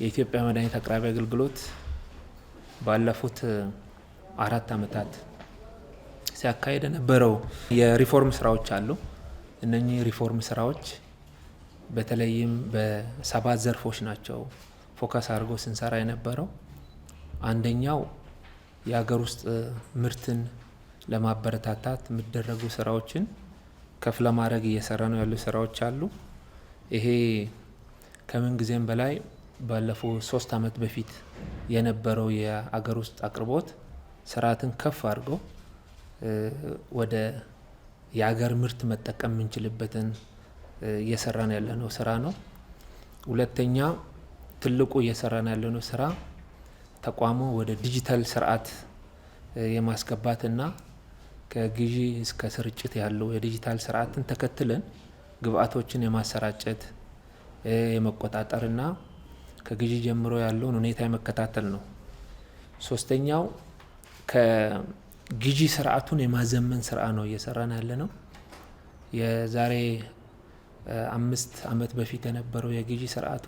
የኢትዮጵያ መድኃኒት አቅራቢ አገልግሎት ባለፉት 4 ዓመታት ሲያካሄድ የነበረው የሪፎርም ስራዎች አሉ። እነኚህ ሪፎርም ስራዎች በተለይም በ7 ዘርፎች ናቸው ፎከስ አድርጎ ስንሰራ የነበረው። አንደኛው የሀገር ውስጥ ምርትን ለማበረታታት የሚደረጉ ስራዎችን ከፍ ለማድረግ እየሰራ ነው ያሉ ስራዎች አሉ። ይሄ ከምን ጊዜም በላይ ባለፈው 3 ዓመት በፊት የነበረው የአገር ውስጥ አቅርቦት ስርዓትን ከፍ አድርጎ ወደ የአገር ምርት መጠቀም የምንችልበትን እየሰራን ያለነው ስራ ነው። ሁለተኛ ትልቁ እየሰራን ያለነው ስራ ተቋሙ ወደ ዲጂታል ስርዓት የማስገባትና ከግዢ እስከ ስርጭት ያለው የዲጂታል ስርዓትን ተከትለን ግብአቶችን የማሰራጨት የመቆጣጠርና ከግዢ ጀምሮ ያለውን ሁኔታ የመከታተል ነው። ሶስተኛው ከግዢ ስርዓቱን የማዘመን ስራ ነው እየሰራን ያለነው። የዛሬ 5 ዓመት በፊት የነበረው የግዢ ስርዓቱ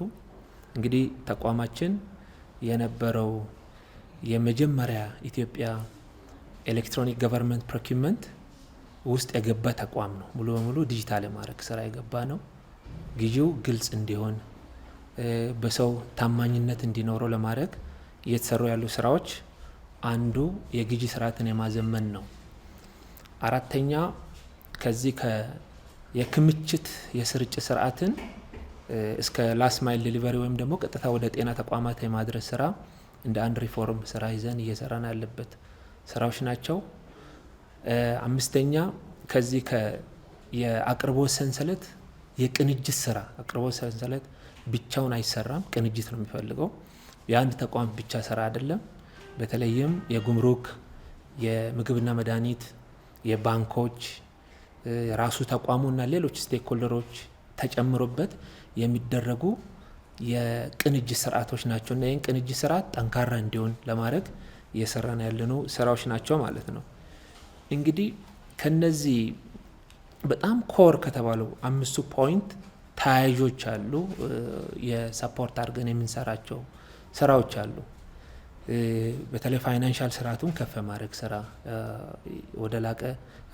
እንግዲህ ተቋማችን የነበረው የመጀመሪያ ኢትዮጵያ ኤሌክትሮኒክ ገቨርንመንት ፕሮኪውመንት ውስጥ የገባ ተቋም ነው። ሙሉ በሙሉ ዲጂታል የማድረግ ስራ የገባ ነው። ግዢው ግልጽ እንዲሆን በሰው ታማኝነት እንዲኖረው ለማድረግ እየተሰሩ ያሉ ስራዎች አንዱ የግዢ ስርዓትን የማዘመን ነው። አራተኛ ከዚህ የክምችት የስርጭት ስርዓትን እስከ ላስት ማይል ዲሊቨሪ ወይም ደግሞ ቀጥታ ወደ ጤና ተቋማት የማድረስ ስራ እንደ አንድ ሪፎርም ስራ ይዘን እየሰራን ያለበት ስራዎች ናቸው። አምስተኛ ከዚህ የአቅርቦት ሰንሰለት የቅንጅት ስራ አቅርቦት ሰንሰለት ብቻውን አይሰራም፣ ቅንጅት ነው የሚፈልገው። የአንድ ተቋም ብቻ ስራ አይደለም። በተለይም የጉምሩክ፣ የምግብና መድኃኒት፣ የባንኮች ራሱ ተቋሙና ሌሎች ስቴክሆልደሮች ተጨምሮበት የሚደረጉ የቅንጅት ስርዓቶች ናቸው እና ይህን ቅንጅት ስርዓት ጠንካራ እንዲሆን ለማድረግ እየሰራን ያለነው ስራዎች ናቸው ማለት ነው። እንግዲህ ከነዚህ በጣም ኮር ከተባለው 5 ፖይንት ተያያዦች አሉ። የሰፖርት አድርገን የምንሰራቸው ስራዎች አሉ። በተለይ ፋይናንሻል ስርዓቱን ከፍ ማድረግ ስራ ወደ ላቀ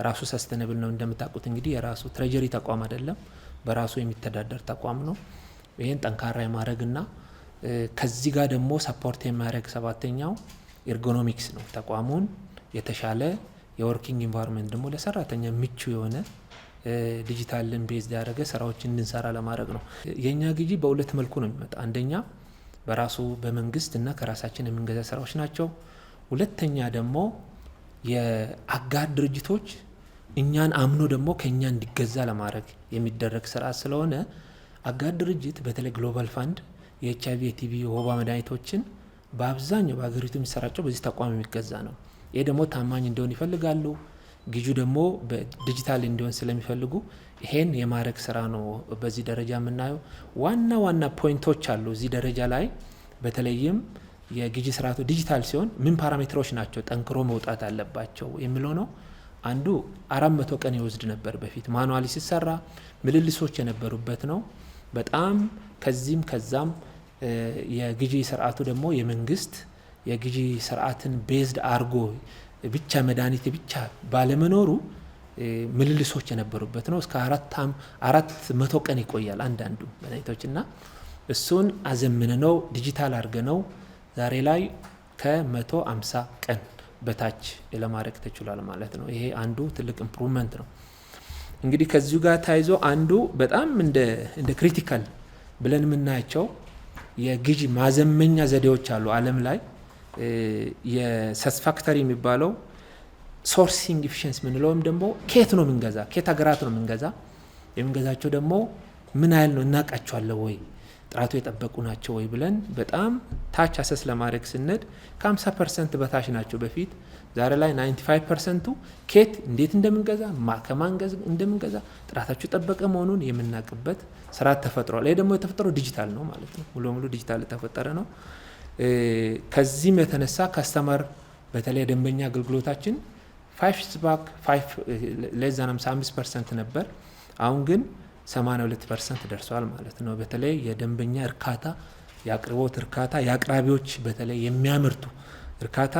ራሱ ሰስተነብል ነው። እንደምታውቁት እንግዲህ የራሱ ትሬጀሪ ተቋም አይደለም፣ በራሱ የሚተዳደር ተቋም ነው። ይህን ጠንካራ የማድረግና ከዚህ ጋር ደግሞ ሰፖርት የሚያደርግ 7ኛው ኤርጎኖሚክስ ነው። ተቋሙን የተሻለ የወርኪንግ ኢንቫይሮንመንት ደግሞ ለሰራተኛ ምቹ የሆነ ዲጂታልን ቤዝድ ያደረገ ስራዎችን እንድንሰራ ለማድረግ ነው። የኛ ግዢ በሁለት መልኩ ነው የሚመጣ። አንደኛ በራሱ በመንግስት እና ከራሳችን የምንገዛ ስራዎች ናቸው። ሁለተኛ ደግሞ የአጋር ድርጅቶች እኛን አምኖ ደግሞ ከኛ እንዲገዛ ለማድረግ የሚደረግ ስራ ስለሆነ አጋር ድርጅት በተለይ ግሎባል ፋንድ የኤችአይቪ፣ የቲቪ፣ የወባ መድኃኒቶችን በአብዛኛው በሀገሪቱ የሚሰራጨው በዚህ ተቋም የሚገዛ ነው። ይሄ ደግሞ ታማኝ እንዲሆን ይፈልጋሉ። ግዢው ደግሞ በዲጂታል እንዲሆን ስለሚፈልጉ ይሄን የማድረግ ስራ ነው በዚህ ደረጃ የምናየው። ዋና ፖይንቶች አሉ እዚህ ደረጃ ላይ። በተለይም የግዢ ስርዓቱ ዲጂታል ሲሆን ምን ፓራሜትሮች ናቸው ጠንክሮ መውጣት አለባቸው የሚለው ነው። አንዱ 400 ቀን ይወስድ ነበር በፊት ማኑዋሊ ሲሰራ፣ ምልልሶች የነበሩበት ነው። በጣም ከዚህም ከዛም የግዢ ስርዓቱ ደግሞ የመንግስት የግዢ ስርዓትን ቤዝድ አርጎ ብቻ መድኃኒት ብቻ ባለመኖሩ ምልልሶች የነበሩበት ነው። እስከ 400 ቀን ይቆያል አንዳንዱ መድኃኒቶች እና እሱን አዘምነነው ዲጂታል አድርገነው ዛሬ ላይ ከ150 ቀን በታች ለማድረግ ተችሏል ማለት ነው። ይሄ አንዱ ትልቅ ኢምፕሩቭመንት ነው። እንግዲህ ከዚሁ ጋር ታይዞ አንዱ በጣም እንደ ክሪቲካል ብለን የምናያቸው የግዢ ማዘመኛ ዘዴዎች አሉ ዓለም ላይ። የሰስፋክተሪ የሚባለው ሶርሲንግ ኢፊሽንሲ ምንለውም ደግሞ ኬት ነው የምንገዛ፣ ኬት ሀገራት ነው የምንገዛቸው ደግሞ ምን ያህል ነው እናውቃቸዋለን ወይ፣ ጥራቱ የጠበቁ ናቸው ወይ ብለን በጣም ታች አሰስ ለማድረግ ስንሄድ ከ50% በታች ናቸው በፊት። ዛሬ ላይ 95%ቱ ኬት እንዴት እንደምንገዛ ከማን እንደምንገዛ ጥራታቸው የጠበቀ መሆኑን የምናውቅበት ስርዓት ተፈጥሯል። ይሄ ደግሞ የተፈጠረው ዲጂታል ነው ማለት ነው። ሙሉ በሙሉ ዲጂታል የተፈጠረ ነው። ከዚህም የተነሳ ካስተመር በተለይ ደንበኛ አገልግሎታችን 55% ነበር። አሁን ግን 82% ደርሷል ማለት ነው። በተለይ የደንበኛ እርካታ የአቅርቦት እርካታ፣ የአቅራቢዎች በተለይ የሚያመርቱ እርካታ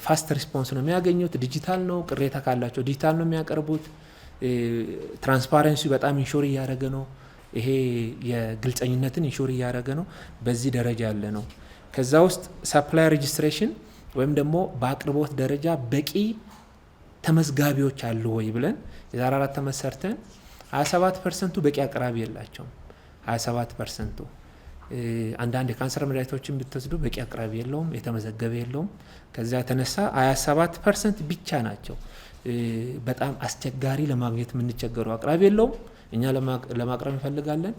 ፋስት ሪስፖንስ ነው የሚያገኙት። ዲጂታል ነው፣ ቅሬታ ካላቸው ዲጂታል ነው የሚያቀርቡት። ትራንስፓረንሲ በጣም ኢንሹር እያደረገ ነው። ይሄ የግልጸኝነትን ኢንሹር እያደረገ ነው። በዚህ ደረጃ ያለ ነው። ከዛ ውስጥ ሰፕላይ ሬጅስትሬሽን ወይም ደግሞ በአቅርቦት ደረጃ በቂ ተመዝጋቢዎች አሉ ወይ ብለን የዛሬ 4 ዓመት ሰርተን 27% በቂ አቅራቢ የላቸውም። 27% አንዳንድ የካንሰር መድኃኒቶችን ብትወስዱ በቂ አቅራቢ የለውም፣ የተመዘገበ የለውም። ከዛ የተነሳ 27% ብቻ ናቸው በጣም አስቸጋሪ ለማግኘት የምንቸገረው። አቅራቢ የለውም፣ እኛ ለማቅረብ እንፈልጋለን።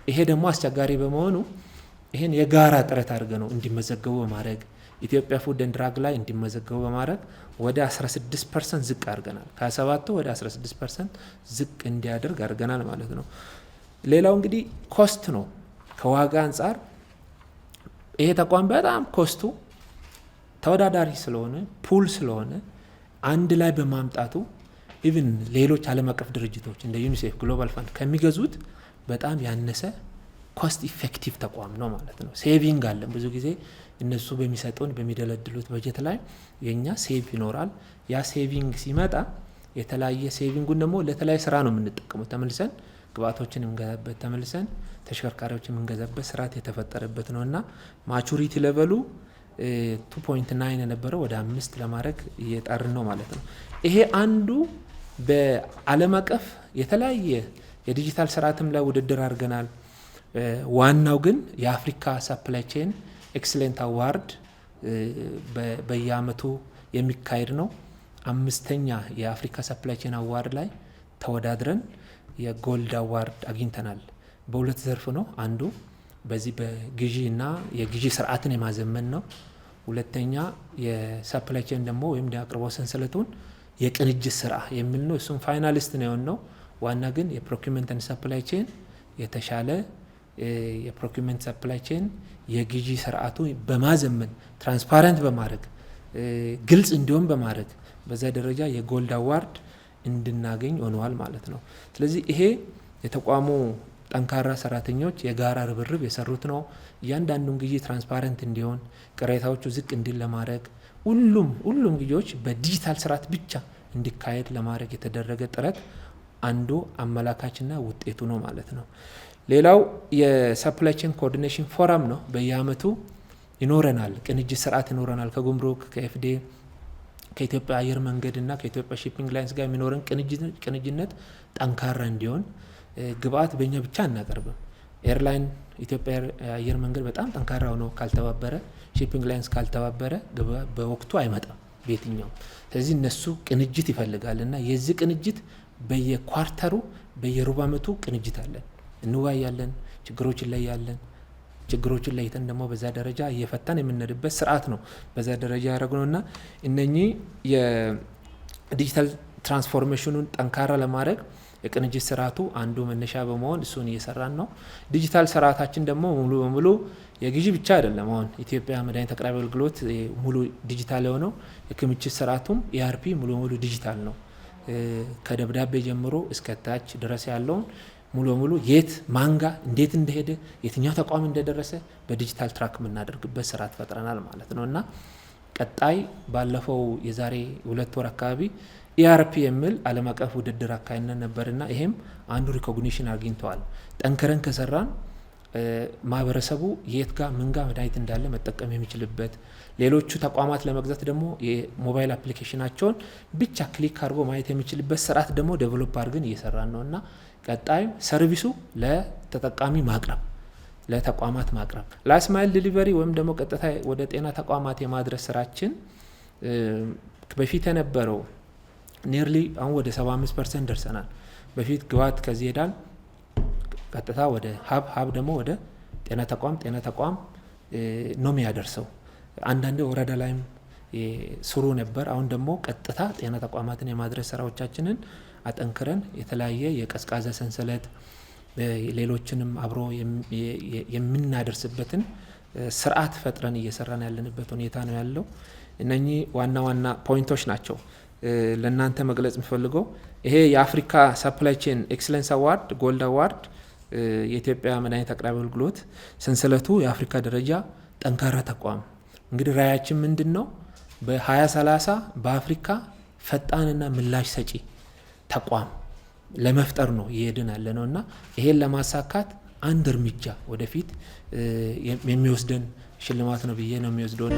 ይሄ ደግሞ አስቸጋሪ በመሆኑ ይሄን የጋራ ጥረት አድርገ ነው እንዲመዘገቡ በማድረግ ኢትዮጵያ ፉድ ኤንድ ድራግ ላይ እንዲመዘገቡ በማድረግ ወደ 16% ዝቅ አድርገናል። ከ27 ወደ 16% ዝቅ እንዲያደርግ አድርገናል ማለት ነው። ሌላው እንግዲህ ኮስት ነው። ከዋጋ አንጻር ይሄ ተቋም በጣም ኮስቱ ተወዳዳሪ ስለሆነ ፑል ስለሆነ አንድ ላይ በማምጣቱ ኢቭን ሌሎች ዓለም አቀፍ ድርጅቶች እንደ ዩኒሴፍ፣ ግሎባል ፋንድ ከሚገዙት በጣም ያነሰ ኮስት ኢፌክቲቭ ተቋም ነው ማለት ነው። ሴቪንግ አለን። ብዙ ጊዜ እነሱ በሚሰጡን በሚደለድሉት በጀት ላይ የኛ ሴቭ ይኖራል። ያ ሴቪንግ ሲመጣ የተለያየ ሴቪንጉን ደግሞ ለተለያየ ስራ ነው የምንጠቀመው። ተመልሰን ግብአቶችን የምንገዛበት፣ ተመልሰን ተሽከርካሪዎችን የምንገዛበት ስርዓት የተፈጠረበት ነው እና ማቹሪቲ ሌቨሉ 2.9 የነበረው ወደ 5 ለማድረግ እየጣርን ነው ማለት ነው። ይሄ አንዱ በዓለም አቀፍ የተለያየ የዲጂታል ስርዓትም ላይ ውድድር አድርገናል። ዋናው ግን የአፍሪካ ሰፕላይ ቼን ኤክሰለንት አዋርድ በየአመቱ የሚካሄድ ነው። 5ኛ የአፍሪካ ሰፕላይ ቼን አዋርድ ላይ ተወዳድረን የጎልድ አዋርድ አግኝተናል። በሁለት ዘርፍ ነው። አንዱ በዚህ በግዢ እና የግዢ ስርዓትን የማዘመን ነው። ሁለተኛ የሰፕላይ ቼን ደግሞ ወይም የአቅርቦት ሰንሰለቱን የቅንጅት ስራ የሚል ነው። እሱም ፋይናሊስት ነው የሆነው። ዋና ግን የፕሮኪውመንት ኤንድ ሰፕላይ ቼን የተሻለ የፕሮኪውመንት ሰፕላይ ቼን የግዢ ስርዓቱ በማዘመን ትራንስፓረንት በማድረግ ግልጽ እንዲሆን በማድረግ በዛ ደረጃ የጎልድ አዋርድ እንድናገኝ ሆነዋል ማለት ነው። ስለዚህ ይሄ የተቋሙ ጠንካራ ሰራተኞች የጋራ ርብርብ የሰሩት ነው። እያንዳንዱን ግዢ ትራንስፓረንት እንዲሆን፣ ቅሬታዎቹ ዝቅ እንዲል ለማድረግ ሁሉም ግዢዎች በዲጂታል ስርዓት ብቻ እንዲካሄድ ለማድረግ የተደረገ ጥረት አንዱ አመላካችና ውጤቱ ነው ማለት ነው። ሌላው የሰፕላይ ቼን ኮኦርዲኔሽን ፎረም ነው። በየአመቱ ይኖረናል፣ ቅንጅት ስርዓት ይኖረናል። ከጉምሩክ፣ ከኤፍዲኤ፣ ከኢትዮጵያ አየር መንገድ እና ከኢትዮጵያ ሺፒንግ ላይንስ ጋር የሚኖረን ቅንጅነት ጠንካራ እንዲሆን ግብአት በእኛ ብቻ አናቀርብም። ኤርላይን ኢትዮጵያ አየር መንገድ በጣም ጠንካራ ሆኖ ካልተባበረ፣ ሺፒንግ ላይንስ ካልተባበረ በወቅቱ አይመጣም በየትኛው። ስለዚህ እነሱ ቅንጅት ይፈልጋል እና የዚህ ቅንጅት በየኳርተሩ በየሩብ አመቱ ቅንጅት አለን፣ እንወያያለን፣ ችግሮችን ለይተን ደግሞ በዛ ደረጃ እየፈታን የምንሄድበት ስርዓት ነው። በዛ ደረጃ ያደረግነው እና እነኚህ የዲጂታል ትራንስፎርሜሽኑን ጠንካራ ለማድረግ የቅንጅት ስርዓቱ አንዱ መነሻ በመሆን እሱን እየሰራን ነው። ዲጂታል ስርዓታችን ደግሞ ሙሉ በሙሉ የግዢ ብቻ አይደለም። አሁን ኢትዮጵያ መድኃኒት አቅራቢ አገልግሎት ሙሉ ዲጂታል የሆነው የክምችት ስርዓቱም ኢአርፒ ሙሉ በሙሉ ዲጂታል ነው። ከደብዳቤ ጀምሮ እስከ ታች ድረስ ያለውን ሙሉ በሙሉ የት ማንጋ እንዴት እንደሄደ የትኛው ተቋም እንደደረሰ በዲጂታል ትራክ የምናደርግበት ስርዓት ፈጥረናል ማለት ነው እና ቀጣይ ባለፈው የዛሬ 2 ወር አካባቢ ኢአርፒ የሚል ዓለም አቀፍ ውድድር አካሄድን ነበርና ይሄም አንዱ ሪኮግኒሽን አግኝተዋል። ጠንክረን ከሰራን ማህበረሰቡ የት ጋር ምን ጋር መድኃኒት እንዳለ መጠቀም የሚችልበት፣ ሌሎቹ ተቋማት ለመግዛት ደግሞ የሞባይል አፕሊኬሽናቸውን ብቻ ክሊክ አድርጎ ማየት የሚችልበት ስርዓት ደግሞ ዴቨሎፕ አድርገን እየሰራን ነው እና ቀጣይ ሰርቪሱ ለተጠቃሚ ማቅረብ፣ ለተቋማት ማቅረብ፣ ላስት ማይል ዲሊቨሪ ወይም ደግሞ ቀጥታ ወደ ጤና ተቋማት የማድረስ ስራችን በፊት የነበረው ኒርሊ አሁን ወደ 75% ደርሰናል። በፊት ግብአት ከዚህ ሄዳል ቀጥታ ወደ ሀብ ደግሞ ወደ ጤና ተቋም ነው የሚያደርሰው። አንዳንድ ወረዳ ላይም ስሩ ነበር። አሁን ደግሞ ቀጥታ ጤና ተቋማትን የማድረስ ስራዎቻችንን አጠንክረን የተለያየ የቀዝቃዛ ሰንሰለት ሌሎችንም አብሮ የምናደርስበትን ስርዓት ፈጥረን እየሰራን ያለንበት ሁኔታ ነው ያለው። እነኚህ ዋና ፖይንቶች ናቸው ለእናንተ መግለጽ የምፈልገው። ይሄ የአፍሪካ ሰፕላይ ቼን ኤክሰለንስ አዋርድ ጎልድ አዋርድ የኢትዮጵያ መድኃኒት አቅራቢ አገልግሎት ሰንሰለቱ የአፍሪካ ደረጃ ጠንካራ ተቋም እንግዲህ ራዕያችን ምንድነው? በ2030 በአፍሪካ ፈጣንና ምላሽ ሰጪ ተቋም ለመፍጠር ነው እየሄድን ያለነውና ይሄን ለማሳካት አንድ እርምጃ ወደፊት የሚወስደን ሽልማት ነው ብዬ ነው የሚወስደው።